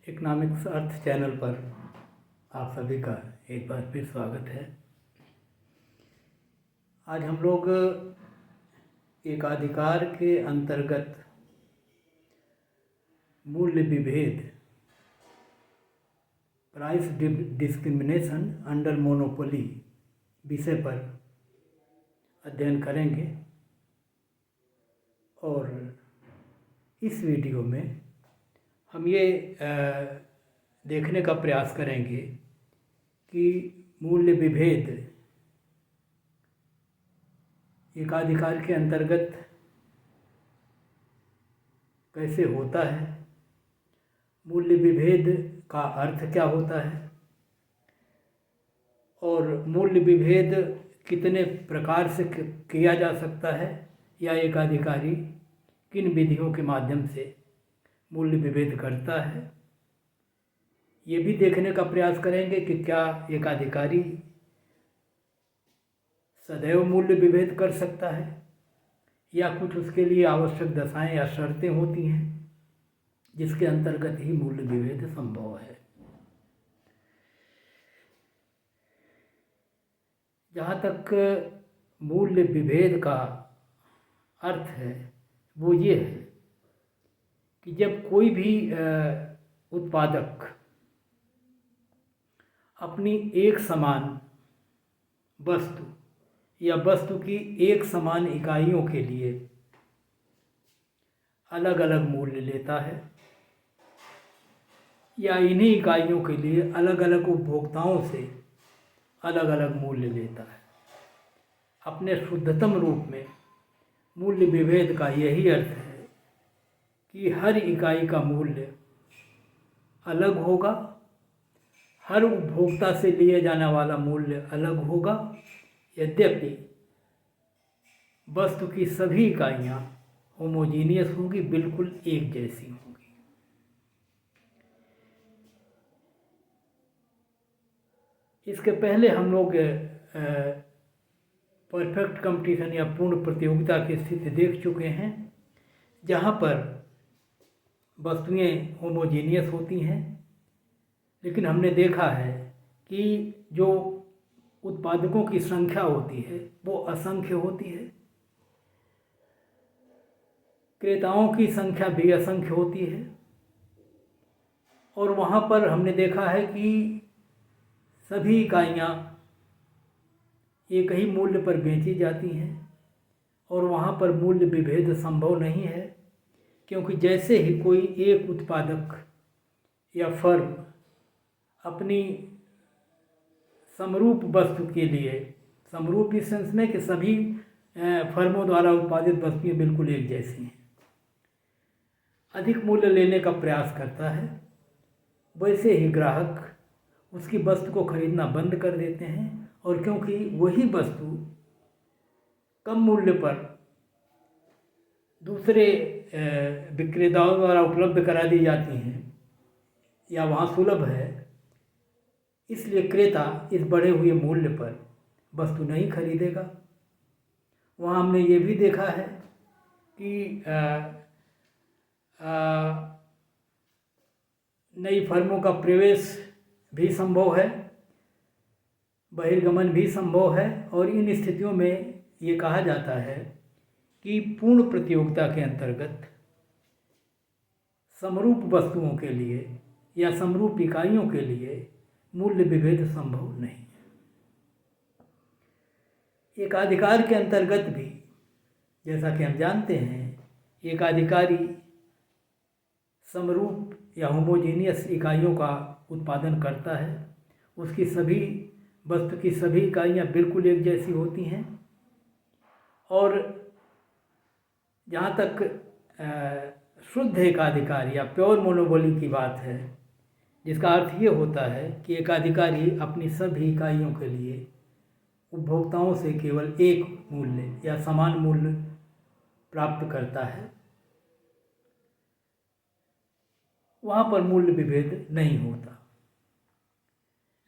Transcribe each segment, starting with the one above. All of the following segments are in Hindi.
इकोनॉमिक्स अर्थ चैनल पर आप सभी का एक बार फिर स्वागत है। आज हम लोग एकाधिकार के अंतर्गत मूल्य विभेद, प्राइस डिस्क्रिमिनेशन अंडर मोनोपोली विषय पर अध्ययन करेंगे और इस वीडियो में हम ये देखने का प्रयास करेंगे कि मूल्य विभेद एकाधिकार के अंतर्गत कैसे होता है, मूल्य विभेद का अर्थ क्या होता है और मूल्य विभेद कितने प्रकार से किया जा सकता है या एकाधिकारी किन विधियों के माध्यम से मूल्य विभेद करता है। ये भी देखने का प्रयास करेंगे कि क्या एकाधिकारी सदैव मूल्य विभेद कर सकता है या कुछ उसके लिए आवश्यक दशाएं या शर्तें होती हैं जिसके अंतर्गत ही मूल्य विभेद संभव है। जहाँ तक मूल्य विभेद का अर्थ है वो ये है कि जब कोई भी उत्पादक अपनी एक समान वस्तु या वस्तु की एक समान इकाइयों के लिए अलग अलग मूल्य लेता है या इन्हीं इकाइयों के लिए अलग अलग उपभोक्ताओं से अलग अलग मूल्य लेता है, अपने शुद्धतम रूप में मूल्य विभेद का यही अर्थ है कि हर इकाई का मूल्य अलग होगा, हर उपभोक्ता से लिए जाने वाला मूल्य अलग होगा, यद्यपि वस्तु की सभी इकाइयाँ होमोजीनियस होंगी, बिल्कुल एक जैसी होंगी। इसके पहले हम लोग परफेक्ट कंपटीशन या पूर्ण प्रतियोगिता की स्थिति देख चुके हैं, जहाँ पर वस्तुएं होमोजीनियस होती हैं, लेकिन हमने देखा है कि जो उत्पादकों की संख्या होती है वो असंख्य होती है, क्रेताओं की संख्या भी असंख्य होती है और वहाँ पर हमने देखा है कि सभी इकाइयाँ एक ही मूल्य पर बेची जाती हैं और वहाँ पर मूल्य विभेद संभव नहीं है, क्योंकि जैसे ही कोई एक उत्पादक या फर्म अपनी समरूप वस्तु के लिए, समरूप इस सेंस में कि सभी फर्मों द्वारा उत्पादित वस्तुएं बिल्कुल एक जैसी हैं, अधिक मूल्य लेने का प्रयास करता है, वैसे ही ग्राहक उसकी वस्तु को खरीदना बंद कर देते हैं और क्योंकि वही वस्तु कम मूल्य पर दूसरे विक्रेताओं द्वारा उपलब्ध करा दी जाती हैं या वहाँ सुलभ है, इसलिए क्रेता इस बढ़े हुए मूल्य पर वस्तु नहीं खरीदेगा। वहाँ हमने ये भी देखा है कि नई फर्मों का प्रवेश भी संभव है, बहिर्गमन भी संभव है और इन स्थितियों में ये कहा जाता है कि पूर्ण प्रतियोगिता के अंतर्गत समरूप वस्तुओं के लिए या समरूप इकाइयों के लिए मूल्य विभेद संभव नहीं है। एकाधिकार के अंतर्गत भी जैसा कि हम जानते हैं, एकाधिकारी समरूप या होमोजीनियस इकाइयों का उत्पादन करता है, उसकी सभी वस्तु की सभी इकाइयाँ बिल्कुल एक जैसी होती हैं और जहाँ तक शुद्ध एकाधिकार या प्योर मोनोपोली की बात है, जिसका अर्थ ये होता है कि एकाधिकारी अपनी सभी इकाइयों के लिए उपभोक्ताओं से केवल एक मूल्य या समान मूल्य प्राप्त करता है, वहाँ पर मूल्य विभेद नहीं होता।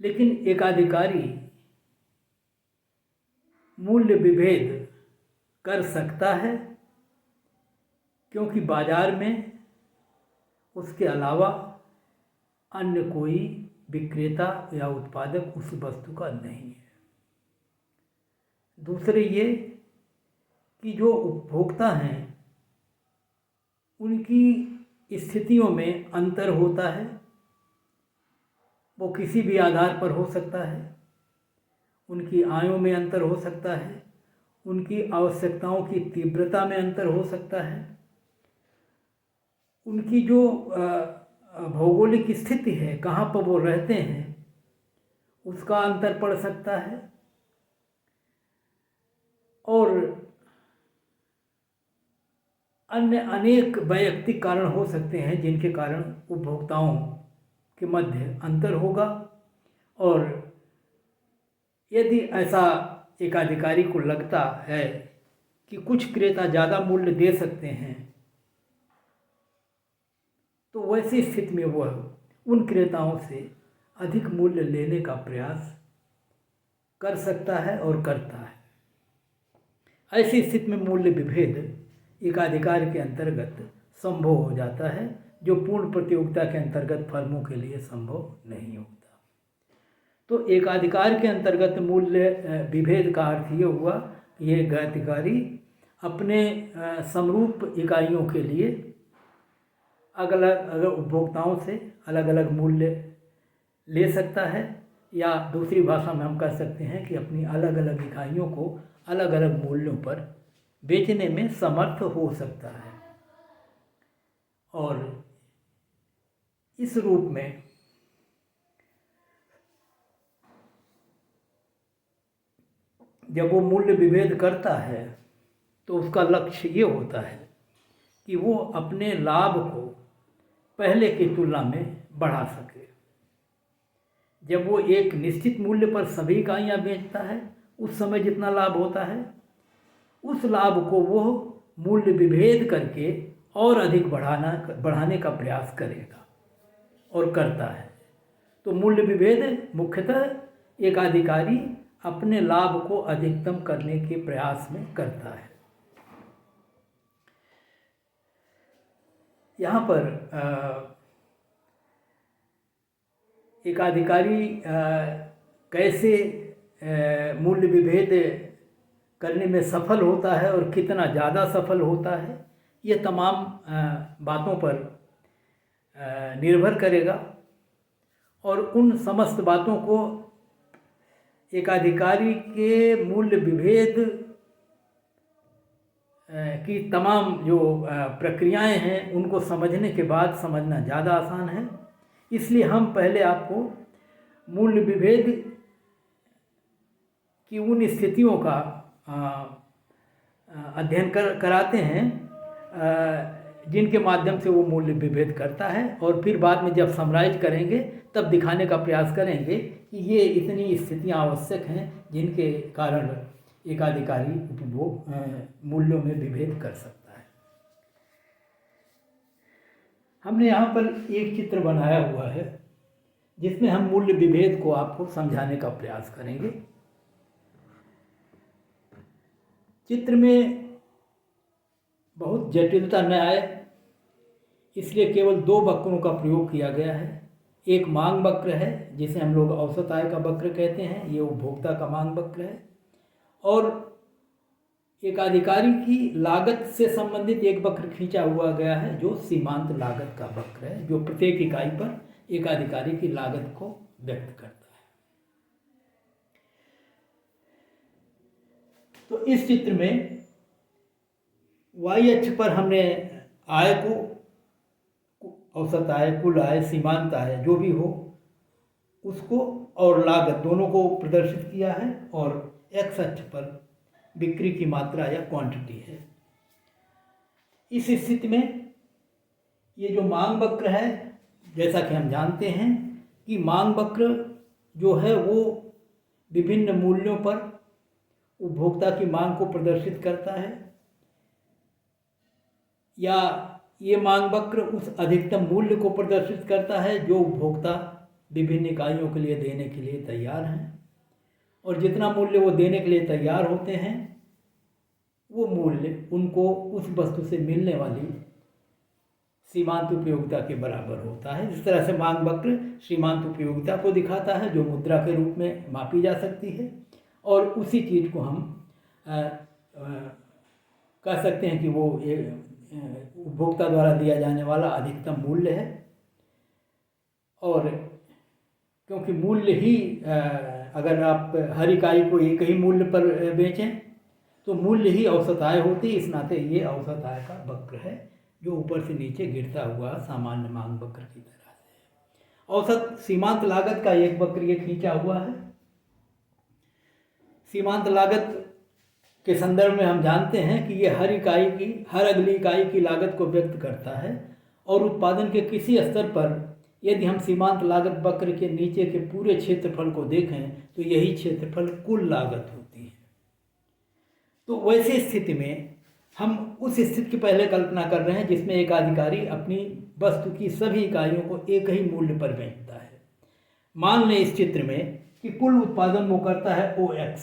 लेकिन एकाधिकारी मूल्य विभेद कर सकता है क्योंकि बाजार में उसके अलावा अन्य कोई विक्रेता या उत्पादक उस वस्तु का नहीं है। दूसरे ये कि जो उपभोक्ता हैं उनकी स्थितियों में अंतर होता है, वो किसी भी आधार पर हो सकता है, उनकी आयों में अंतर हो सकता है, उनकी आवश्यकताओं की तीव्रता में अंतर हो सकता है, उनकी जो भौगोलिक स्थिति है, कहाँ पर वो रहते हैं, उसका अंतर पड़ सकता है, और अन्य अनेक वैयक्तिक कारण हो सकते हैं जिनके कारण उपभोक्ताओं के मध्य अंतर होगा। और यदि ऐसा एक अधिकारी को लगता है कि कुछ क्रेता ज़्यादा मूल्य दे सकते हैं, तो वैसी स्थिति में वह उन क्रेताओं से अधिक मूल्य लेने का प्रयास कर सकता है और करता है। ऐसी स्थिति में मूल्य विभेद एकाधिकार के अंतर्गत संभव हो जाता है, जो पूर्ण प्रतियोगिता के अंतर्गत फर्मों के लिए संभव नहीं होता। तो एकाधिकार के अंतर्गत मूल्य विभेद का अर्थ ये हुआ कि ये अधिकारी अपने समरूप इकाइयों के लिए अलग उपभोक्ताओं से अलग अलग मूल्य ले सकता है, या दूसरी भाषा में हम कह सकते हैं कि अपनी अलग अलग इकाइयों को अलग अलग मूल्यों पर बेचने में समर्थ हो सकता है। और इस रूप में जब वो मूल्य विभेद करता है तो उसका लक्ष्य ये होता है कि वो अपने लाभ को पहले की तुलना में बढ़ा सके। जब वो एक निश्चित मूल्य पर सभी इकाइयाँ बेचता है, उस समय जितना लाभ होता है, उस लाभ को वो मूल्य विभेद करके और अधिक बढ़ाने का प्रयास करेगा और करता है। तो मूल्य विभेद मुख्यतः एक अधिकारी अपने लाभ को अधिकतम करने के प्रयास में करता है। यहाँ पर एक अधिकारी कैसे मूल्य विभेद करने में सफल होता है और कितना ज़्यादा सफल होता है, ये तमाम बातों पर निर्भर करेगा। और उन समस्त बातों को एक अधिकारी के मूल्य विभेद की तमाम जो प्रक्रियाएं हैं उनको समझने के बाद समझना ज़्यादा आसान है। इसलिए हम पहले आपको मूल्य विभेद की उन स्थितियों का अध्ययन कराते हैं जिनके माध्यम से वो मूल्य विभेद करता है, और फिर बाद में जब समराइज करेंगे तब दिखाने का प्रयास करेंगे कि ये इतनी स्थितियां आवश्यक हैं जिनके कारण एक अधिकारी उपभोग मूल्यों में विभेद कर सकता है। हमने यहाँ पर एक चित्र बनाया हुआ है जिसमें हम मूल्य विभेद को आपको समझाने का प्रयास करेंगे। चित्र में बहुत जटिलता न आए इसलिए केवल दो वक्रों का प्रयोग किया गया है। एक मांग वक्र है जिसे हम लोग औसत आय का वक्र कहते हैं, ये उपभोक्ता का मांग वक्र है। और एक अधिकारी की लागत से संबंधित एक वक्र खींचा हुआ गया है जो सीमांत लागत का वक्र है, जो प्रत्येक इकाई पर एक अधिकारी की लागत को व्यक्त करता है। तो इस चित्र में y अक्ष पर हमने आय को, औसत आय, कुल आय, सीमांत आय जो भी हो उसको और लागत दोनों को प्रदर्शित किया है, और x अक्ष पर बिक्री की मात्रा या क्वांटिटी है। इस स्थिति में ये जो मांग वक्र है, जैसा कि हम जानते हैं कि मांग वक्र जो है वो विभिन्न मूल्यों पर उपभोक्ता की मांग को प्रदर्शित करता है, या ये मांग वक्र उस अधिकतम मूल्य को प्रदर्शित करता है जो उपभोक्ता विभिन्न इकाइयों के लिए देने के लिए तैयार हैं। और जितना मूल्य वो देने के लिए तैयार होते हैं वो मूल्य उनको उस वस्तु से मिलने वाली सीमांत उपयोगिता के बराबर होता है। जिस तरह से मांग वक्र सीमांत उपयोगिता को दिखाता है जो मुद्रा के रूप में मापी जा सकती है, और उसी चीज़ को हम कह सकते हैं कि वो उपभोक्ता द्वारा दिया जाने वाला अधिकतम मूल्य है। और क्योंकि मूल्य ही अगर आप हर इकाई को एक ही मूल्य पर बेचें तो मूल्य ही औसत आय होती है, इस नाते ये औसत आय का वक्र है जो ऊपर से नीचे गिरता हुआ सामान्य मांग वक्र की तरह से। औसत सीमांत लागत का एक वक्र ये खींचा हुआ है। सीमांत लागत के संदर्भ में हम जानते हैं कि ये हर अगली इकाई की लागत को व्यक्त करता है, और उत्पादन के किसी स्तर पर यदि हम सीमांत लागत वक्र के नीचे के पूरे क्षेत्रफल को देखें तो यही क्षेत्रफल कुल लागत होती है। तो वैसी स्थिति में हम उस स्थिति की पहले कल्पना कर रहे हैं जिसमें एक अधिकारी अपनी वस्तु की सभी इकाइयों को एक ही मूल्य पर बेचता है। मान लें इस चित्र में कि कुल उत्पादन वो करता है OX,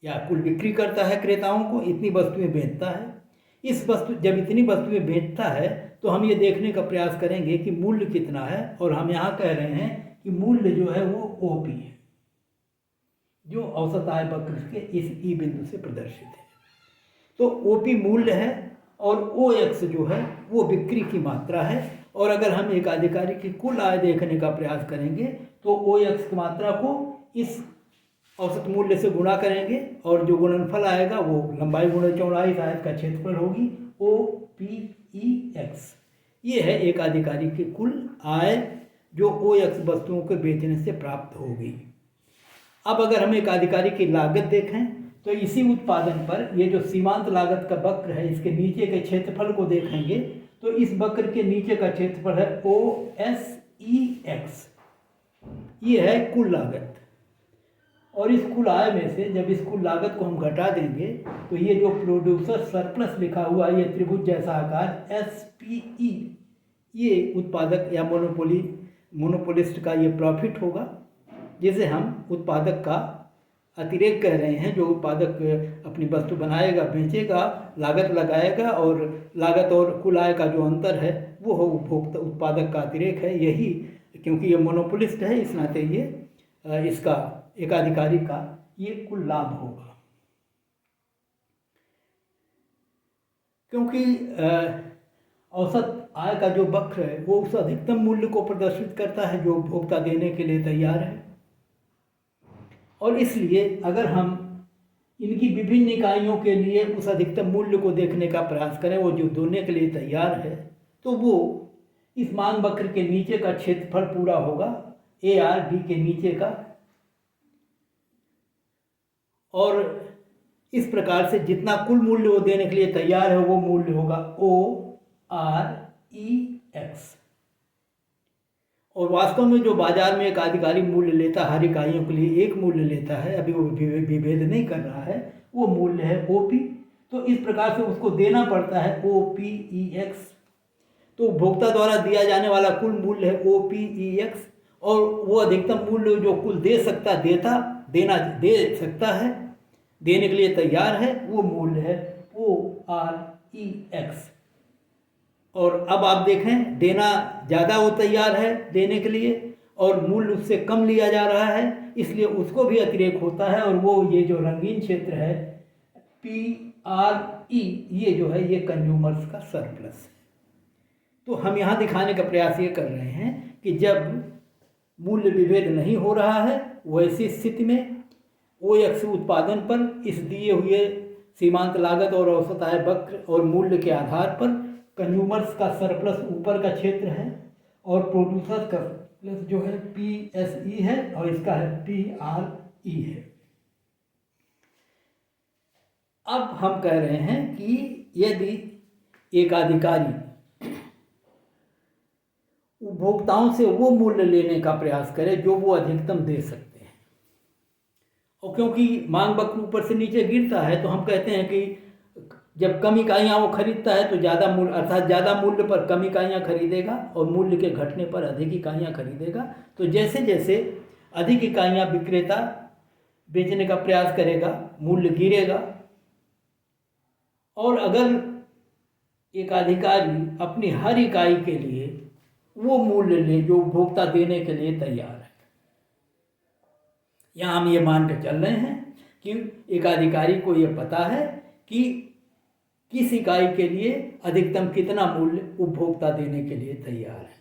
या कुल बिक्री करता है क्रेताओं को, इतनी वस्तुएं बेचता है। जब इतनी वस्तुएं बेचता है तो हम ये देखने का प्रयास करेंगे कि मूल्य कितना है, और हम यहाँ कह रहे हैं कि मूल्य जो है वो OP है, जो औसत आय वक्र के इस ई बिंदु से प्रदर्शित है। तो OP मूल्य है और OX जो है वो बिक्री की मात्रा है। और अगर हम एक अधिकारी की कुल आय देखने का प्रयास करेंगे तो OX की मात्रा को इस औसत मूल्य से गुणा करेंगे, और जो गुणनफल आएगा वो लंबाई गुणा चौड़ाई आयत का क्षेत्रफल होगी, OPEX। ये है एक अधिकारी की कुल आय जो OX वस्तुओं के बेचने से प्राप्त होगी। अब अगर हम एक अधिकारी की लागत देखें तो इसी उत्पादन पर ये जो सीमांत लागत का वक्र है इसके नीचे के क्षेत्रफल को देखेंगे तो इस वक्र के नीचे का क्षेत्रफल है OSEX। ये है कुल लागत, और इस कुल आय में से जब इस कुल लागत को हम घटा देंगे तो ये जो प्रोड्यूसर सरप्लस लिखा हुआ है, ये त्रिभुज जैसा आकार SPE, ये उत्पादक या मोनोपोलिस्ट का ये प्रॉफिट होगा, जिसे हम उत्पादक का अतिरेक कह रहे हैं। जो उत्पादक अपनी वस्तु बनाएगा, बेचेगा, लागत लगाएगा, और लागत और कुल आय का जो अंतर है वो उपभोक्ता उत्पादक का अतिरेक है। यही क्योंकि ये मोनोपोलिस्ट है इस नाते ये इसका एकाधिकारी का ये कुल लाभ होगा। क्योंकि औसत आय का जो वक्र है वो उस अधिकतम मूल्य को प्रदर्शित करता है जो उपभोक्ता देने के लिए तैयार है, और इसलिए अगर हम इनकी विभिन्न इकाइयों के लिए उस अधिकतम मूल्य को देखने का प्रयास करें, वो जो देने के लिए तैयार है, तो वो इस मांग वक्र के नीचे का क्षेत्रफल पूरा होगा, ARB के नीचे का। और इस प्रकार से जितना कुल मूल्य वो देने के लिए तैयार है वो मूल्य होगा OREX। और वास्तव में जो बाजार में एक अधिकारी मूल्य लेता है, हर इकाइयों के लिए एक मूल्य लेता है, अभी वो विभेद नहीं कर रहा है, वो मूल्य है OP। तो इस प्रकार से उसको देना पड़ता है OPEX। तो उपभोक्ता द्वारा दिया जाने वाला कुल मूल्य है OPEX, और वो अधिकतम मूल्य जो कुल दे सकता है, देने के लिए तैयार है, वो मूल्य है OREX। और अब आप देखें, देना ज़्यादा वो तैयार है देने के लिए और मूल्य उससे कम लिया जा रहा है, इसलिए उसको भी अतिरेक होता है, और वो ये जो रंगीन क्षेत्र है PRE, ये जो है ये कंज्यूमर्स का सरप्लस है। तो हम यहाँ दिखाने का प्रयास ये कर रहे हैं कि जब मूल्य विभेद नहीं हो रहा है वैसी स्थिति में OX उत्पादन पर इस दिए हुए सीमांत लागत और औसत आय वक्र और मूल्य के आधार पर कंज्यूमर्स का सरप्लस ऊपर का क्षेत्र है, और प्रोड्यूसर्स का सरप्लस जो है PSE है, और इसका है PRE है। अब हम कह रहे हैं कि यदि एक अधिकारी उपभोक्ताओं से वो मूल्य लेने का प्रयास करे जो वो अधिकतम दे सकते हैं, और क्योंकि मांग वक्र ऊपर से नीचे गिरता है तो हम कहते हैं कि जब कम इकाइयाँ वो खरीदता है तो ज़्यादा मूल्य, अर्थात ज़्यादा मूल्य पर कम इकाइयाँ खरीदेगा और मूल्य के घटने पर अधिक इकाइयाँ खरीदेगा। तो जैसे जैसे अधिक इकाइयाँ विक्रेता बेचने का प्रयास करेगा मूल्य गिरेगा, और अगर एक अधिकारी अपनी हर इकाई के लिए वो मूल्य ले जो उपभोक्ता देने के लिए तैयार है। यहाँ हम ये मान कर चल रहे हैं कि एक अधिकारी को ये पता है कि किस इकाई के लिए अधिकतम कितना मूल्य उपभोक्ता देने के लिए तैयार है,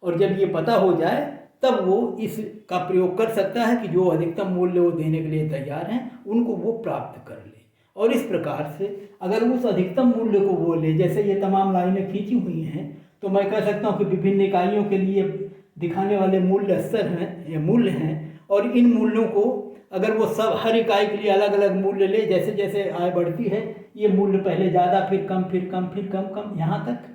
और जब ये पता हो जाए तब वो इसका प्रयोग कर सकता है कि जो अधिकतम मूल्य वो देने के लिए तैयार हैं उनको वो प्राप्त कर ले। और इस प्रकार से अगर उस अधिकतम मूल्य को वो ले, जैसे ये तमाम लाइनें खींची हुई हैं, तो मैं कह सकता हूँ कि विभिन्न इकाइयों के लिए दिखाने वाले मूल्य स्तर हैं, ये मूल्य हैं, और इन मूल्यों को अगर वो सब हर इकाई के लिए अलग अलग मूल्य ले, जैसे जैसे आय बढ़ती है ये मूल्य पहले ज़्यादा, फिर कम, फिर कम, फिर कम कम, यहाँ तक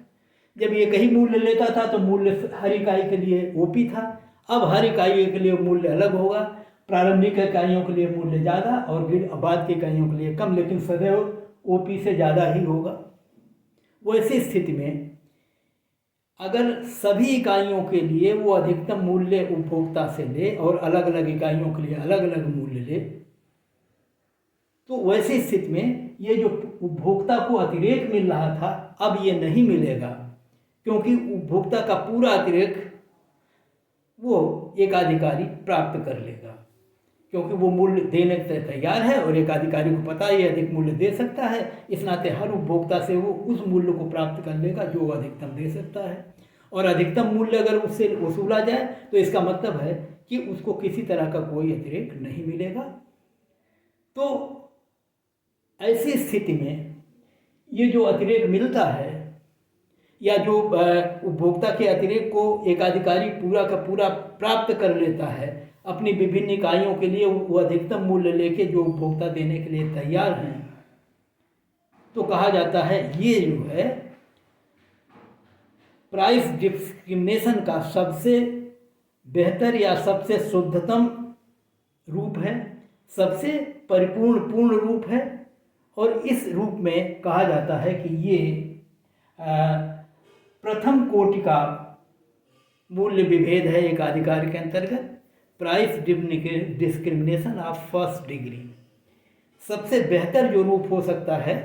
जब ये कहीं मूल्य लेता था तो मूल्य हर इकाई के लिए ओपी था। अब हर इकाई के लिए मूल्य अलग होगा, प्रारंभिक इकाइयों के लिए मूल्य ज़्यादा और बाद की इकाइयों के लिए कम, लेकिन सदैव ओपी से ज़्यादा ही होगा। वैसी स्थिति में अगर सभी इकाइयों के लिए वो अधिकतम मूल्य उपभोक्ता से ले और अलग अलग इकाइयों के लिए अलग अलग मूल्य ले, तो वैसी स्थिति में ये जो उपभोक्ता को अतिरेक मिल रहा था अब ये नहीं मिलेगा, क्योंकि उपभोक्ता का पूरा अतिरेक वो एक अधिकारी प्राप्त कर लेगा, क्योंकि वो मूल्य देने के तैयार है और एक अधिकारी को पता है ये अधिक मूल्य दे सकता है। इस नाते हर उपभोक्ता से वो उस मूल्य को प्राप्त कर लेगा जो अधिकतम दे सकता है, और अधिकतम मूल्य अगर उससे वसूला जाए तो इसका मतलब है कि उसको किसी तरह का कोई अतिरेक नहीं मिलेगा। तो ऐसी स्थिति में ये जो अतिरेक मिलता है या जो उपभोक्ता के अतिरेक को एक अधिकारी पूरा का पूरा प्राप्त कर लेता है अपनी विभिन्न इकाइयों के लिए, वो अधिकतम मूल्य लेके जो उपभोक्ता देने के लिए तैयार हैं, तो कहा जाता है ये जो है प्राइस डिस्क्रिमिनेशन का सबसे बेहतर या सबसे शुद्धतम रूप है, सबसे पूर्ण रूप है। और इस रूप में कहा जाता है कि ये प्रथम कोटि का मूल्य विभेद है एक अधिकार के अंतर्गत, price discrimination of first degree. सबसे बेहतर जो रूप हो सकता है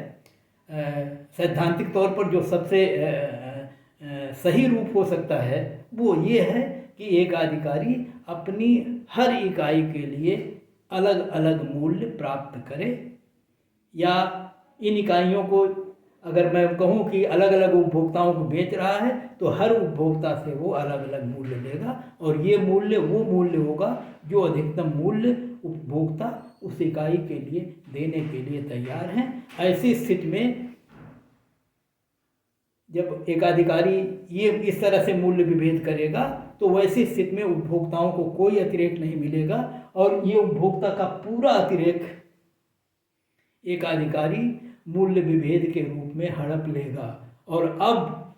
सैद्धांतिक तौर पर जो सबसे सही रूप हो सकता है वो ये है कि एक अधिकारी अपनी हर इकाई के लिए अलग अलग मूल्य प्राप्त करे, या इन इकाइयों को अगर मैं कहूँ कि अलग अलग उपभोक्ताओं को बेच रहा है तो हर उपभोक्ता से वो अलग अलग मूल्य लेगा, और ये मूल्य वो मूल्य होगा जो अधिकतम मूल्य उपभोक्ता उस इकाई के लिए देने के लिए तैयार हैं। ऐसी स्थिति में जब एक अधिकारी ये इस तरह से मूल्य विभेद करेगा तो वैसी स्थिति में उपभोक्ताओं को कोई अतिरेक नहीं मिलेगा, और ये उपभोक्ता का पूरा अतिरेक एक अधिकारी मूल्य विभेद के रूप में हड़प लेगा। और अब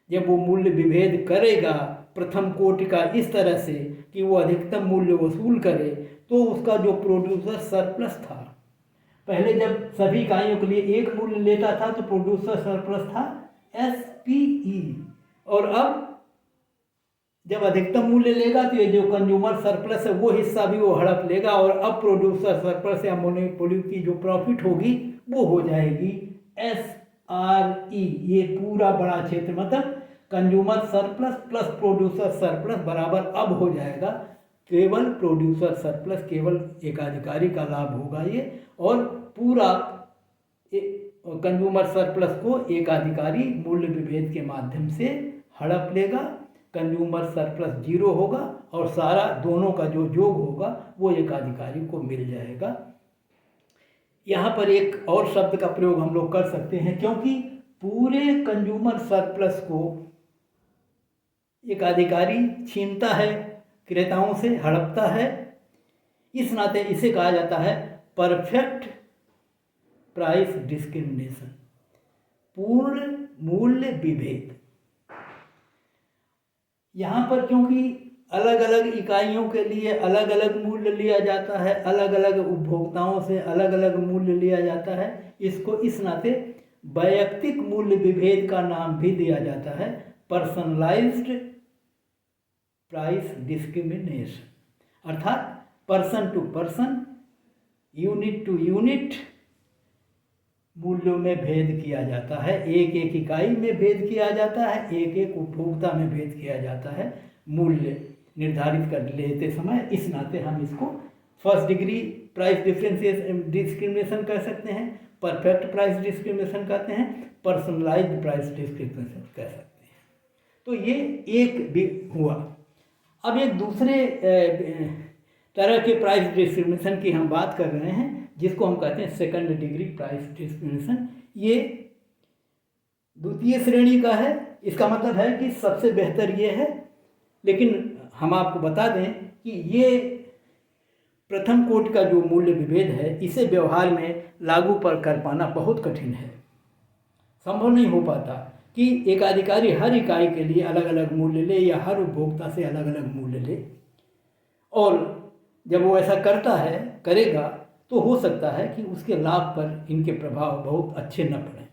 जब वो मूल्य विभेद करेगा प्रथम कोटि का इस तरह से कि वो अधिकतम मूल्य वसूल करे, तो उसका जो प्रोड्यूसर सरप्लस था, पहले जब सभी इकाइयों के लिए एक मूल्य लेता था तो प्रोड्यूसर सरप्लस था SPE, और अब जब अधिकतम मूल्य लेगा तो ये जो कंज्यूमर सरप्लस है वो हिस्सा भी वो हड़प लेगा, और अब प्रोड्यूसर सरप्लस या मोनोपोली की जो प्रॉफिट होगी वो हो जाएगी SRE। ये पूरा बड़ा क्षेत्र मतलब consumer surplus plus producer surplus बराबर अब हो जाएगा केवल प्रोड्यूसर सरप्लस, केवल एकाधिकारी का लाभ होगा ये, और पूरा कंज्यूमर सरप्लस को एकाधिकारी मूल्य विभेद के माध्यम से हड़प लेगा। कंज्यूमर सरप्लस 0 होगा और सारा दोनों का जो योग होगा वो एकाधिकारी को मिल जाएगा। यहाँ पर एक और शब्द का प्रयोग हम लोग कर सकते हैं, क्योंकि पूरे कंज्यूमर सरप्लस को एक अधिकारी छीनता है, क्रेताओं से हड़पता है, इस नाते इसे कहा जाता है परफेक्ट प्राइस डिस्क्रिमिनेशन, पूर्ण मूल्य विभेद। यहाँ पर क्योंकि अलग अलग इकाइयों के लिए अलग अलग मूल्य लिया जाता है, अलग अलग उपभोक्ताओं से अलग अलग मूल्य लिया जाता है, इसको इस नाते वैयक्तिक मूल्य विभेद का नाम भी दिया जाता है, पर्सनलाइज्ड प्राइस डिस्क्रिमिनेशन, अर्थात person to person, unit to unit मूल्यों में भेद किया जाता है, एक एक इकाई में भेद किया जाता है, एक एक उपभोक्ता में भेद किया जाता है मूल्य निर्धारित कर लेते समय। इस नाते हम इसको फर्स्ट डिग्री प्राइस डिस्क्रिमिनेशन कह सकते हैं, परफेक्ट प्राइस डिस्क्रिमिनेशन कहते हैं, पर्सनलाइज्ड प्राइस डिस्क्रिमिनेशन कह सकते हैं। तो ये एक भी हुआ। अब एक दूसरे तरह के प्राइस डिस्क्रिमिनेशन की हम बात कर रहे हैं, जिसको हम कहते हैं सेकंड डिग्री प्राइस डिस्क्रिमिनेशन। ये द्वितीय श्रेणी का है। इसका मतलब है कि सबसे बेहतर ये है, लेकिन हम आपको बता दें कि ये प्रथम कोटि का जो मूल्य विभेद है, इसे व्यवहार में लागू पर कर पाना बहुत कठिन है। संभव नहीं हो पाता कि एक अधिकारी हर इकाई के लिए अलग अलग मूल्य ले या हर उपभोक्ता से अलग अलग मूल्य ले। और जब वो ऐसा करेगा तो हो सकता है कि उसके लाभ पर इनके प्रभाव बहुत अच्छे न पड़े,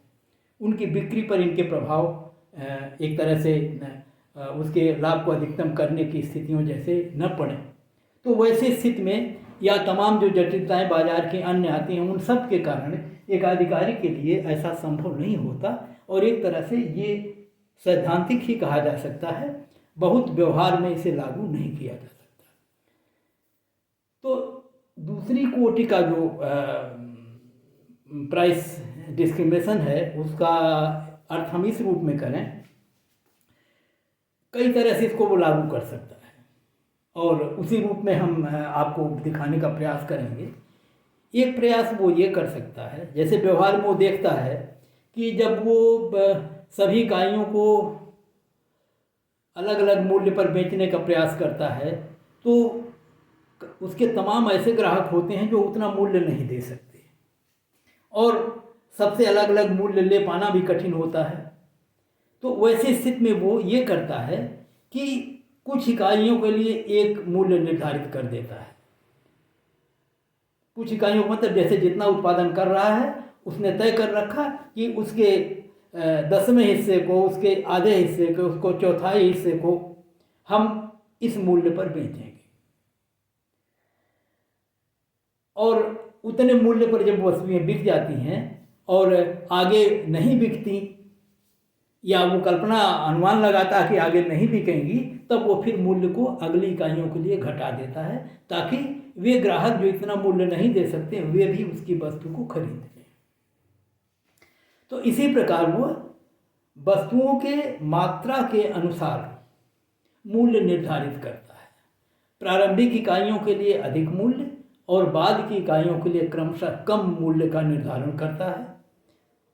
उनकी बिक्री पर इनके प्रभाव एक तरह से उसके लाभ को अधिकतम करने की स्थितियों जैसे न पड़े। तो वैसे स्थिति में या तमाम जो जटिलताएं बाजार की अन्य आती हैं, उन सब के कारण एक अधिकारी के लिए ऐसा संभव नहीं होता, और एक तरह से ये सैद्धांतिक ही कहा जा सकता है, बहुत व्यवहार में इसे लागू नहीं किया जा सकता। तो दूसरी कोटि का जो प्राइस डिस्क्रिमिनेशन है, उसका अर्थ हम इस रूप में करें, कई तरह से इसको वो लागू कर सकता है, और उसी रूप में हम आपको दिखाने का प्रयास करेंगे। एक प्रयास वो ये कर सकता है, जैसे व्यवहार में वो देखता है कि जब वो सभी इकाइयों को अलग अलग मूल्य पर बेचने का प्रयास करता है, तो उसके तमाम ऐसे ग्राहक होते हैं जो उतना मूल्य नहीं दे सकते, और सबसे अलग अलग मूल्य ले पाना भी कठिन होता है। तो वैसी स्थिति में वो ये करता है कि कुछ इकाइयों के लिए एक मूल्य निर्धारित कर देता है। कुछ इकाइयों को मतलब जैसे जितना उत्पादन कर रहा है उसने तय कर रखा कि उसके 10वें हिस्से को, उसके आधे हिस्से को, उसको चौथाई हिस्से को हम इस मूल्य पर बेचेंगे, और उतने मूल्य पर जब वस्तुएं बिक जाती हैं और आगे नहीं बिकती, या वो कल्पना अनुमान लगाता है कि आगे नहीं बिकेंगी, तब वो फिर मूल्य को अगली इकाइयों के लिए घटा देता है, ताकि वे ग्राहक जो इतना मूल्य नहीं दे सकते वे भी उसकी वस्तु को खरीद लें। तो इसी प्रकार वो वस्तुओं के मात्रा के अनुसार मूल्य निर्धारित करता है। प्रारंभिक इकाइयों के लिए अधिक मूल्य और बाद की इकाइयों के लिए क्रमशः कम मूल्य का निर्धारण करता है।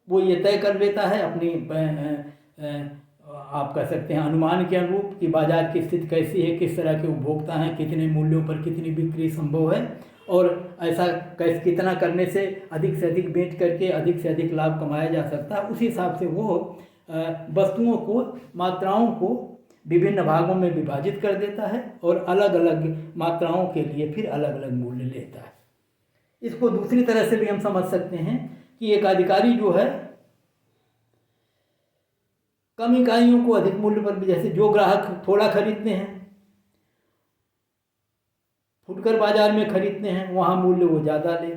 वो ये तय कर लेता है अपनी आप कह सकते हैं अनुमान के अनुरूप कि बाजार की स्थिति कैसी है, किस तरह के उपभोक्ता हैं, कितने मूल्यों पर कितनी बिक्री संभव है, और ऐसा कितना करने से अधिक बेच करके अधिक से अधिक लाभ कमाया जा सकता है। उसी हिसाब से वो वस्तुओं को, मात्राओं को विभिन्न भागों में विभाजित कर देता है और अलग अलग मात्राओं के लिए फिर अलग अलग मूल्य लेता है। इसको दूसरी तरह से भी हम समझ सकते हैं कि एक अधिकारी जो है कम इकाइयों को अधिक मूल्य पर भी, जैसे जो ग्राहक थोड़ा खरीदते हैं, फुटकर बाजार में खरीदते हैं, वहाँ मूल्य वो ज़्यादा ले,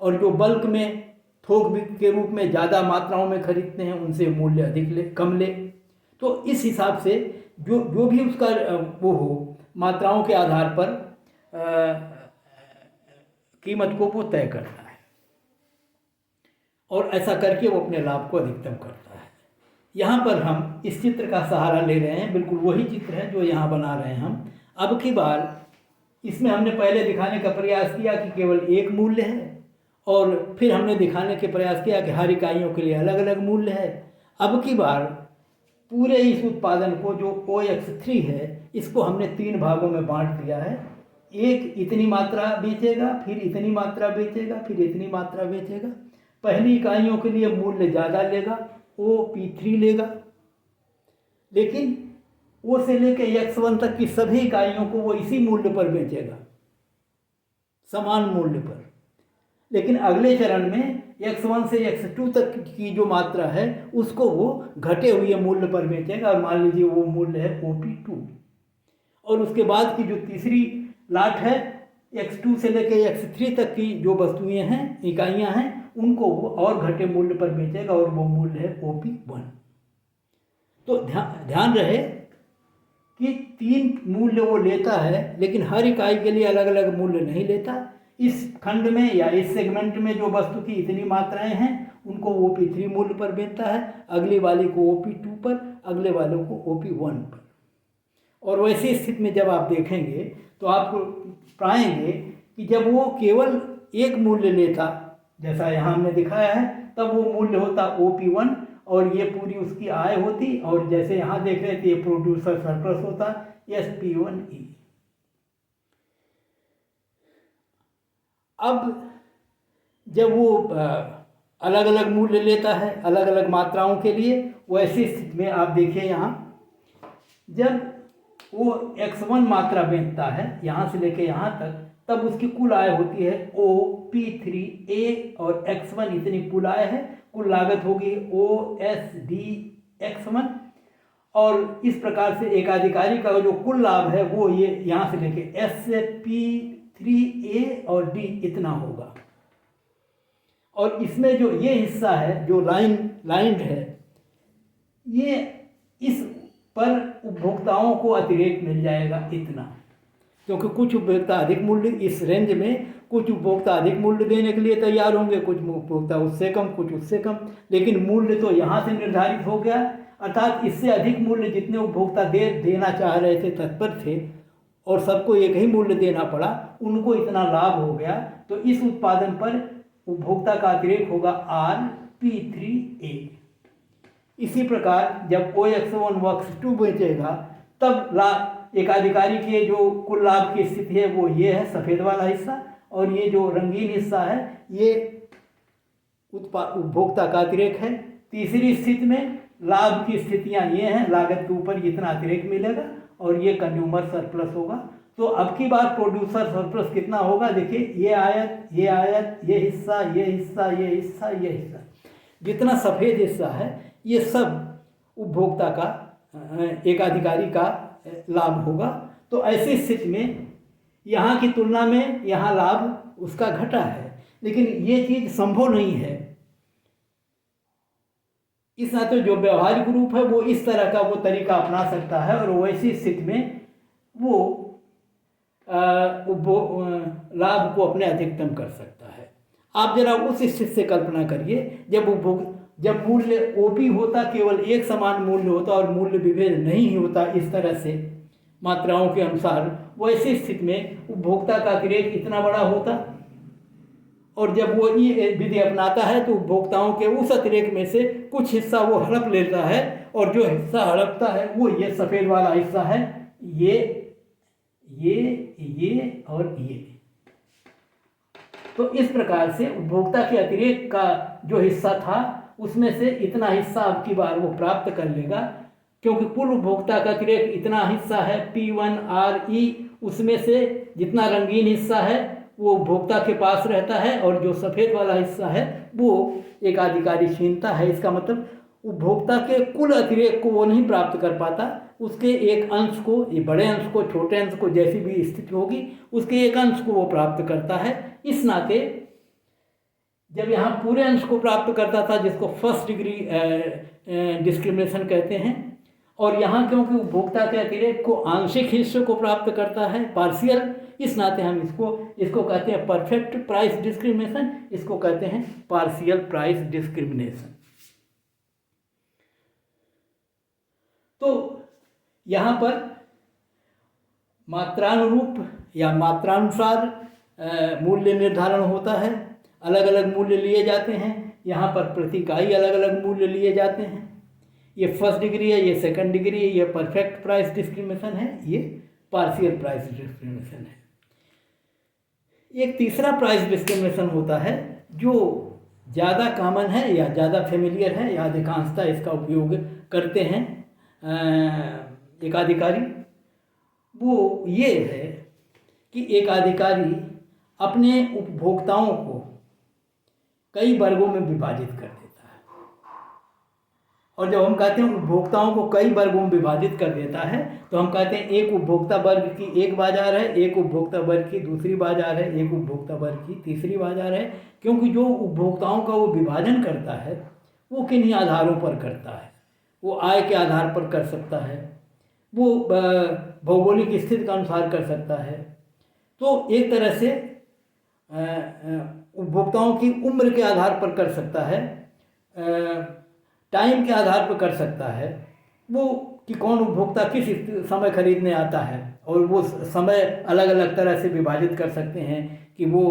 और जो बल्क में थोक के रूप में ज़्यादा मात्राओं में खरीदते हैं उनसे मूल्य अधिक ले, कम ले। तो इस हिसाब से जो भी उसका वो हो, मात्राओं के आधार पर कीमत को वो तय करता है, और ऐसा करके वो अपने लाभ को अधिकतम करता है। यहाँ पर हम इस चित्र का सहारा ले रहे हैं, बिल्कुल वही चित्र है जो यहाँ बना रहे हैं हम। अब की बार इसमें हमने पहले दिखाने का प्रयास किया कि केवल एक मूल्य है, और फिर हमने दिखाने के प्रयास किया कि हर इकाइयों के लिए अलग अलग मूल्य है। अब की बार पूरे इस उत्पादन को जो OX3 है, इसको हमने 3 भागों में बांट दिया है। एक इतनी मात्रा बेचेगा, फिर इतनी मात्रा बेचेगा, फिर इतनी मात्रा बेचेगा। पहली इकाइयों के लिए मूल्य ज़्यादा लेगा, OP3 लेगा, लेकिन O से लेकर X1 तक की सभी इकाइयों को वो इसी मूल्य पर बेचेगा, समान मूल्य पर। लेकिन अगले चरण में X1 से X2 तक की जो मात्रा है उसको वो घटे हुए मूल्य पर बेचेगा, और मान लीजिए वो मूल्य है OP2। और उसके बाद की जो तीसरी लाट है, X2 से लेकर X3 तक की जो वस्तुएं हैं, इकाइयां हैं, उनको वो और घटे मूल्य पर बेचेगा और वो मूल्य है OP1। तो ध्यान रहे कि 3 मूल्य वो लेता है, लेकिन हर इकाई के लिए अलग अलग मूल्य नहीं लेता। इस खंड में या इस सेगमेंट में जो वस्तु की इतनी मात्राएं हैं उनको OP3 मूल्य पर बेचता है, अगली वाली को OP2 पर, अगले वाले को OP1 पर। और वैसी स्थिति में जब आप देखेंगे तो आपको पाएंगे कि जब वो केवल एक मूल्य लेता, जैसा यहाँ हमने दिखाया है, तब वो मूल्य होता OP1 और ये पूरी उसकी आय होती, और जैसे यहाँ देख रहे थे ये प्रोड्यूसर सरप्लस होता SP1E। अब जब वो अलग अलग मूल्य लेता है अलग अलग मात्राओं के लिए, वैसी स्थिति में आप देखिए यहाँ जब वो x1 मात्रा बेचता है यहाँ से लेके यहाँ तक, तब उसकी कुल आय होती है OP3A और x1 इतनी कुल आय है, कुल लागत होगी OSDX1। और इस प्रकार से एकाधिकारी का जो कुल लाभ है वो ये यहाँ से लेके SP3A और D इतना होगा। और इसमें जो ये हिस्सा है जो लाइन्ड है, ये इस पर उपभोक्ताओं को अतिरिक्त मिल जाएगा इतना, क्योंकि कुछ उपभोक्ता अधिक मूल्य इस रेंज में, कुछ उपभोक्ता अधिक मूल्य देने के लिए तैयार होंगे, कुछ उपभोक्ता उससे कम, कुछ उससे कम, लेकिन मूल्य तो यहाँ से निर्धारित हो गया। अर्थात इससे अधिक मूल्य जितने उपभोक्ता देना चाह रहे थे, तत्पर थे, और सबको एक ही मूल्य देना पड़ा, उनको इतना लाभ हो गया। तो इस उत्पादन पर उपभोक्ता का अतिरिक्त होगा RP3A। इसी प्रकार जब OX1 OX2 बेचेगा तब एकाधिकारी के जो कुल लाभ की स्थिति है वो ये है सफ़ेद वाला हिस्सा, और ये जो रंगीन हिस्सा है ये उपभोक्ता का अतिरिक्त है। तीसरी स्थिति में लाभ की स्थितियाँ ये हैं, लागत के ऊपर इतना अतिरिक्त मिलेगा और ये कंज्यूमर सरप्लस होगा। तो अब की बार प्रोड्यूसर सरप्लस कितना होगा, देखिए ये आयत, ये आयत, ये हिस्सा, ये हिस्सा, ये हिस्सा, ये हिस्सा, जितना सफ़ेद हिस्सा है ये सब उपभोक्ता का एकाधिकारी का लाभ होगा। तो ऐसी स्थिति में यहाँ की तुलना में यहाँ लाभ उसका घटा है, लेकिन ये चीज़ संभव नहीं है। इस नाते जो व्यवहारिक रूप है वो इस तरह का वो तरीका अपना सकता है, और वैसी स्थिति में वो लाभ को अपने अधिकतम कर सकता है। आप जरा उस स्थिति से कल्पना करिए जब मूल्य OP होता, केवल एक समान मूल्य होता और मूल्य विभेद नहीं होता इस तरह से मात्राओं के अनुसार, वैसी स्थिति में उपभोक्ता का अतिरेक इतना बड़ा होता, और जब वो ये विधि अपनाता है तो उपभोक्ताओं के उस अतिरेक में से कुछ हिस्सा वो हड़प लेता है, और जो हिस्सा हड़पता है वो ये सफ़ेद वाला हिस्सा है, ये और ये। तो इस प्रकार से उपभोक्ता के अतिरेक का जो हिस्सा था उसमें से इतना हिस्सा अब की बार वो प्राप्त कर लेगा, क्योंकि कुल उपभोक्ता का अतिरेक इतना हिस्सा है P1RE, उसमें से जितना रंगीन हिस्सा है वो उपभोक्ता के पास रहता है, और जो सफ़ेद वाला हिस्सा है वो एकाधिकारी छीनता है। इसका मतलब उपभोक्ता के कुल अतिरेक को वो नहीं प्राप्त कर पाता, उसके एक अंश को, ये बड़े अंश को, छोटे अंश को, जैसी भी स्थिति होगी उसके एक अंश को वो प्राप्त करता है। इस नाते जब यहाँ पूरे अंश को प्राप्त करता था, जिसको फर्स्ट डिग्री डिस्क्रिमिनेशन कहते हैं, और यहाँ क्योंकि उपभोक्ता के अतिरेक को आंशिक हिस्से को प्राप्त करता है, पार्शियल, इस नाते हम इसको कहते हैं परफेक्ट प्राइस डिस्क्रिमिनेशन, इसको कहते हैं पार्शियल प्राइस डिस्क्रिमिनेशन। तो यहाँ पर मात्रानुरूप या मात्रानुसार मूल्य निर्धारण होता है, अलग अलग मूल्य लिए जाते हैं। यहाँ पर प्रति इकाई अलग अलग मूल्य लिए जाते हैं। ये फर्स्ट डिग्री है, ये सेकंड डिग्री है, ये परफेक्ट प्राइस डिस्क्रिमिनेशन है, ये पार्शियल प्राइस डिस्क्रिमिनेशन है। एक तीसरा प्राइस डिस्क्रिमिनेशन होता है जो ज़्यादा कॉमन है या ज़्यादा फेमिलियर है, या अधिकांशतः इसका उपयोग करते हैं एकाधिकारी। वो ये है कि एकाधिकारी अपने उपभोक्ताओं को कई वर्गों में विभाजित कर देता है। और जब हम कहते हैं उपभोक्ताओं को कई वर्गों में विभाजित कर देता है, तो हम कहते हैं एक उपभोक्ता वर्ग की एक बाजार है, एक उपभोक्ता वर्ग की दूसरी बाजार है, एक उपभोक्ता वर्ग की तीसरी बाजार है। क्योंकि जो उपभोक्ताओं का वो विभाजन करता है वो किन्हीं आधारों पर करता है। वो आय के आधार पर कर सकता है, वो भौगोलिक स्थिति के अनुसार कर सकता है। तो एक तरह से उपभोक्ताओं की उम्र के आधार पर कर सकता है, टाइम के आधार पर कर सकता है, वो कि कौन उपभोक्ता किस समय खरीदने आता है। और वो समय अलग अलग तरह से विभाजित कर सकते हैं कि वो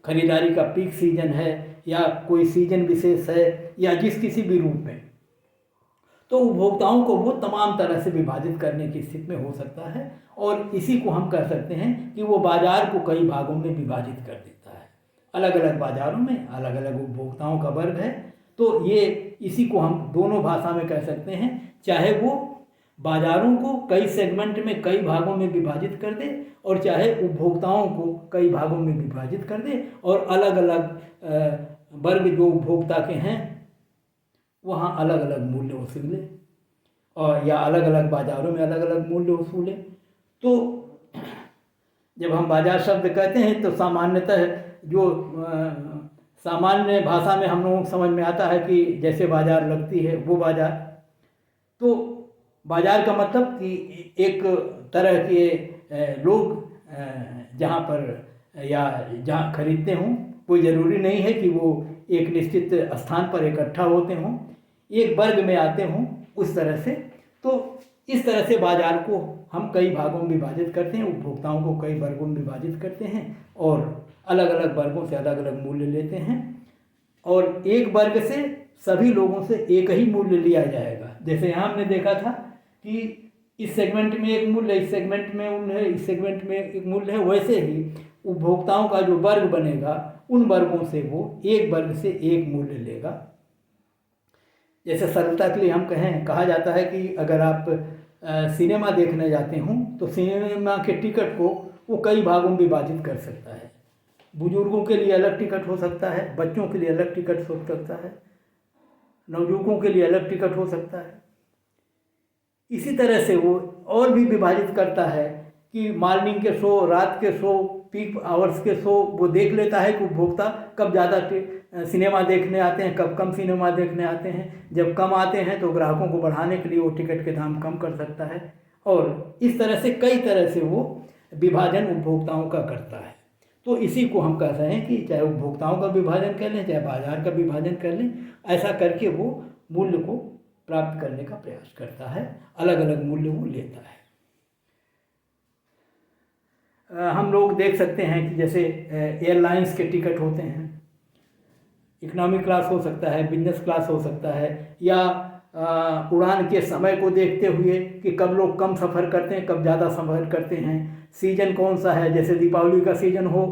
खरीदारी का पीक सीजन है या कोई सीजन विशेष है या जिस किसी भी रूप में। तो उपभोक्ताओं को वो तमाम तरह से विभाजित करने की स्थिति में हो सकता है। और इसी को हम कह सकते हैं कि वो बाजार को कई भागों में विभाजित कर देता है। अलग अलग बाजारों में अलग अलग उपभोक्ताओं का वर्ग है। तो ये इसी को हम दोनों भाषा में कह सकते हैं, चाहे वो बाजारों को कई सेगमेंट में कई भागों में विभाजित कर दे और चाहे उपभोक्ताओं को कई भागों में विभाजित कर दे और अलग अलग वर्ग जो उपभोक्ता के हैं वहाँ अलग अलग मूल्य वसूले और या अलग अलग बाज़ारों में अलग अलग मूल्य वसूले। तो जब हम बाज़ार शब्द कहते हैं तो सामान्यतः जो सामान्य भाषा में हम लोगों को समझ में आता है कि जैसे बाज़ार लगती है वो बाज़ार। तो बाज़ार का मतलब कि एक तरह के लोग जहाँ पर या जहाँ खरीदते हों, कोई ज़रूरी नहीं है कि वो एक निश्चित स्थान पर इकट्ठा होते हों, एक वर्ग में आते हों उस तरह से। तो इस तरह से बाज़ार को हम कई भागों में विभाजित करते हैं, उपभोक्ताओं को कई वर्गों में विभाजित करते हैं और अलग अलग वर्गों से अलग अलग मूल्य लेते हैं। और एक वर्ग से सभी लोगों से एक ही मूल्य लिया जाएगा। जैसे यहाँ हमने देखा था कि इस सेगमेंट में एक मूल्य, इस सेगमेंट में मूल्य है, इस सेगमेंट में एक मूल्य है, वैसे ही उपभोक्ताओं का जो वर्ग बनेगा उन वर्गों से वो एक वर्ग से एक मूल्य लेगा। जैसे सरलता के लिए हम कहा जाता है कि अगर आप सिनेमा देखने जाते हों तो सिनेमा के टिकट को वो कई भागों में विभाजित कर सकता है। बुजुर्गों के लिए अलग टिकट हो सकता है, बच्चों के लिए अलग टिकट हो सकता है, नवयुवकों के लिए अलग टिकट हो सकता है। इसी तरह से वो और भी विभाजित करता है कि मॉर्निंग के शो, रात के शो, पीक आवर्स के शो वो देख लेता है कि उपभोक्ता कब ज़्यादा सिनेमा देखने आते हैं, कब कम सिनेमा देखने आते हैं। जब कम आते हैं तो ग्राहकों को बढ़ाने के लिए वो टिकट के दाम कम कर सकता है। और इस तरह से कई तरह से वो विभाजन उपभोक्ताओं का करता है। तो इसी को हम कह रहे हैं कि चाहे उपभोक्ताओं का विभाजन कर लें, चाहे बाजार का विभाजन कर लें, ऐसा करके वो मूल्य को प्राप्त करने का प्रयास करता है, अलग अलग मूल्य वो लेता है। हम लोग देख सकते हैं कि जैसे एयरलाइंस के टिकट होते हैं, इकोनॉमिक क्लास हो सकता है, बिजनेस क्लास हो सकता है, या उड़ान के समय को देखते हुए कि कब लोग कम सफ़र करते हैं, कब ज़्यादा सफ़र करते हैं, सीजन कौन सा है। जैसे दीपावली का सीजन हो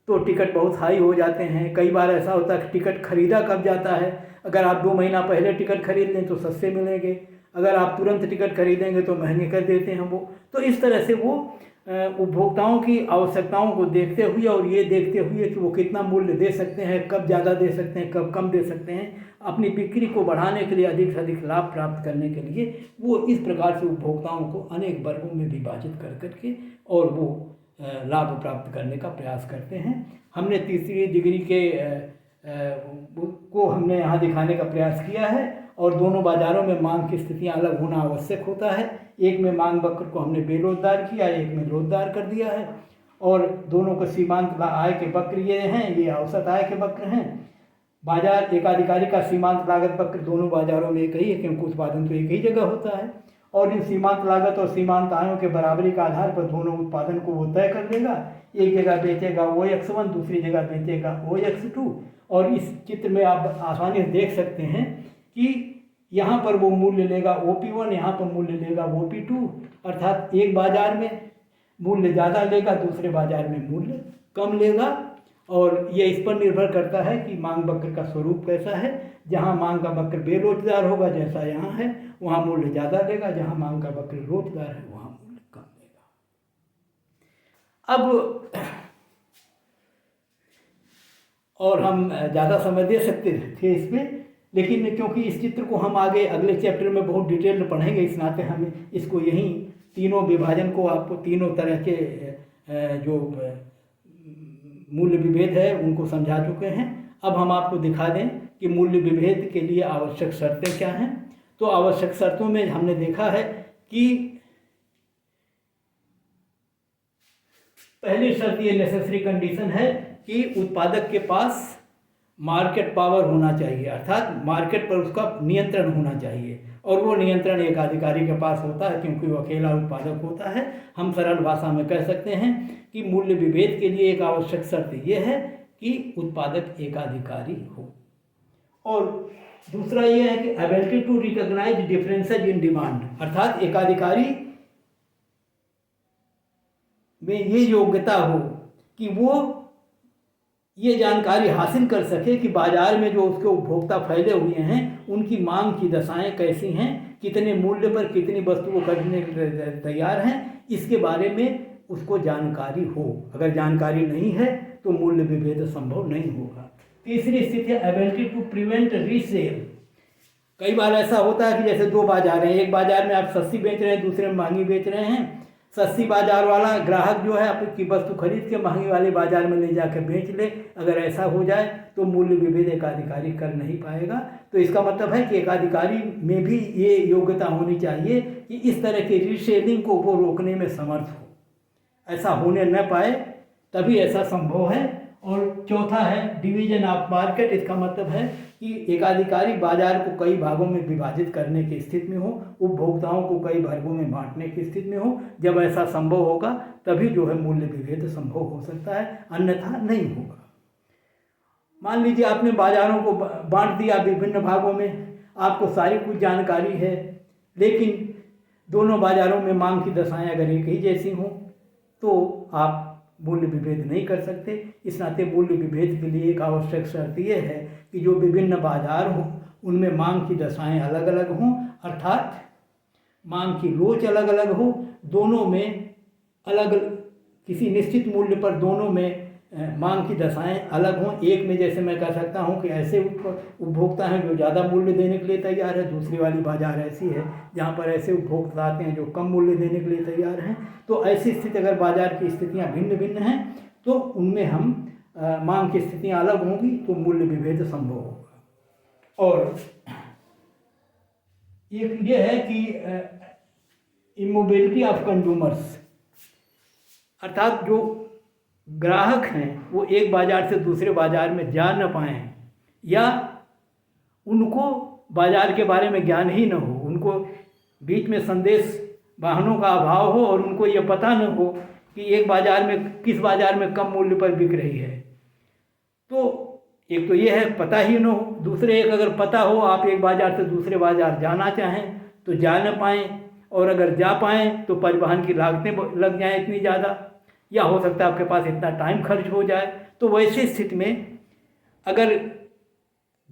तो टिकट बहुत हाई हो जाते हैं। कई बार ऐसा होता है कि टिकट खरीदा कब जाता है, अगर आप 2 महीना पहले टिकट खरीद लें तो सस्ते मिलेंगे, अगर आप तुरंत टिकट खरीदेंगे तो महंगे कर देते हैं वो। तो इस तरह से वो उपभोक्ताओं की आवश्यकताओं को देखते हुए और ये देखते हुए कि वो कितना मूल्य दे सकते हैं, कब ज़्यादा दे सकते हैं, कब कम दे सकते हैं, अपनी बिक्री को बढ़ाने के लिए, अधिक से अधिक लाभ प्राप्त करने के लिए वो इस प्रकार से उपभोक्ताओं को अनेक वर्गों में विभाजित कर करके और वो लाभ प्राप्त करने का प्रयास करते हैं। हमने तीसरी डिग्री के को हमने यहाँ दिखाने का प्रयास किया है। और दोनों बाज़ारों में मांग की स्थितियाँ अलग होना आवश्यक होता है। एक में मांग वक्र को हमने बेरोजगार किया, एक में रोजगार कर दिया है। और दोनों को सीमांत आय के वक्र ये हैं, ये औसत आय के वक्र हैं। बाजार एकाधिकारी का सीमांत लागत वक्र दोनों बाज़ारों में एक ही है, क्योंकि उत्पादन तो एक ही जगह होता है। और इन सीमांत लागत और सीमांत आयों के बराबरी के आधार पर दोनों उत्पादन को वो तय कर देगा। एक जगह बेचेगा OX1, दूसरी जगह बेचेगा OX2। और इस चित्र में आप आसानी से देख सकते हैं कि यहाँ पर वो मूल्य लेगा OP1, यहाँ पर मूल्य लेगा OP2। अर्थात एक बाजार में मूल्य ज़्यादा लेगा, दूसरे बाजार में मूल्य कम लेगा। और ये इस पर निर्भर करता है कि मांग वक्र का स्वरूप कैसा है। जहाँ मांग का वक्र बेरोजगार होगा, जैसा यहाँ है, वहाँ मूल्य ज़्यादा लेगा, जहाँ मांग का वक्र रोजगार है वहाँ मूल्य कम लेगा। अब और हम ज़्यादा समय दे सकते थे इसमें, लेकिन क्योंकि इस चित्र को हम आगे अगले चैप्टर में बहुत डिटेल में पढ़ेंगे, इस नाते हमें इसको यहीं तीनों विभाजन को आपको तीनों तरह के जो मूल्य विभेद है उनको समझा चुके हैं। अब हम आपको दिखा दें कि मूल्य विभेद के लिए आवश्यक शर्तें क्या हैं। तो आवश्यक शर्तों में हमने देखा है कि पहली शर्त ये नेसेसरी कंडीशन है कि उत्पादक के पास मार्केट पावर होना चाहिए, अर्थात मार्केट पर उसका नियंत्रण होना चाहिए, और वो नियंत्रण एक अधिकारी के पास होता है क्योंकि वो अकेला उत्पादक होता है। हम सरल भाषा में कह सकते हैं कि मूल्य विभेद के लिए एक आवश्यक शर्त ये है कि उत्पादक एकाधिकारी हो। और दूसरा ये है कि ability to recognise differences in demand, अर्थात एकाधिकारी में ये योग्यता हो कि वो ये जानकारी हासिल कर सके कि बाजार में जो उसके उपभोक्ता फैले हुए हैं उनकी मांग की दशाएं कैसी हैं, कितने मूल्य पर कितनी वस्तु को खरीदने के लिए तैयार हैं, इसके बारे में उसको जानकारी हो। अगर जानकारी नहीं है तो मूल्य विभेद संभव नहीं होगा। तीसरी स्थिति है एबिलिटी टू प्रिवेंट रीसेल। कई बार ऐसा होता है कि जैसे दो बाजार हैं, एक बाजार में आप सस्ती बेच रहे हैं, दूसरे में महंगी बेच रहे हैं। सस्ती बाजार वाला ग्राहक जो है आपकी वस्तु खरीद के महंगी वाले बाजार में ले जाकर बेच ले, अगर ऐसा हो जाए तो मूल्य विभेद एकाधिकारी कर नहीं पाएगा। तो इसका मतलब है कि एकाधिकारी में भी ये योग्यता होनी चाहिए कि इस तरह की रीसेलिंग को वो रोकने में समर्थ हो। ऐसा होने न पाए तभी ऐसा संभव है। और चौथा है डिवीजन ऑफ मार्केट। इसका मतलब है कि एकाधिकारी बाजार को कई भागों में विभाजित करने की स्थिति में हो, उपभोक्ताओं को कई भागों में बांटने की स्थिति में हो। जब ऐसा संभव होगा तभी जो है मूल्य विभेद संभव हो सकता है, अन्यथा नहीं होगा। मान लीजिए आपने बाजारों को बांट दिया विभिन्न भागों में, आपको सारी कुछ जानकारी है, लेकिन दोनों बाजारों में मांग की दशाएं अगर एक ही जैसी हों तो आप मूल्य विभेद नहीं कर सकते। इस नाते मूल्य विभेद के लिए एक आवश्यक शर्त यह है कि जो विभिन्न बाजार हों उनमें मांग की दशाएं अलग अलग हों, अर्थात मांग की लोच अलग अलग हो, दोनों में अलग किसी निश्चित मूल्य पर दोनों में मांग की दशाएं अलग हों। एक में जैसे मैं कह सकता हूं कि ऐसे उपभोक्ता हैं जो ज़्यादा मूल्य देने के लिए तैयार है, दूसरी वाली बाजार ऐसी है जहां पर ऐसे उपभोक्ता आते हैं जो कम मूल्य देने के लिए तैयार हैं। तो ऐसी स्थिति अगर बाजार की स्थितियां भिन्न भिन्न हैं तो उनमें हम मांग की स्थितियां अलग होंगी तो मूल्य विभेद संभव होगा। और एक ये है कि इमोबिलिटी ऑफ कंज्यूमर्स, अर्थात जो ग्राहक हैं वो एक बाजार से दूसरे बाजार में जा न पाएँ या उनको बाजार के बारे में ज्ञान ही न हो, उनको बीच में संदेश वाहनों का अभाव हो और उनको ये पता न हो कि एक बाजार में किस बाजार में कम मूल्य पर बिक रही है। तो एक तो ये है पता ही न हो, दूसरे एक अगर पता हो आप एक बाजार से दूसरे बाजार जाना चाहें तो जा न पाएँ, और अगर जा पाएँ तो परिवहन की लागतें लग जाएँ इतनी ज़्यादा, या हो सकता है आपके पास इतना टाइम खर्च हो जाए। तो वैसी स्थिति में अगर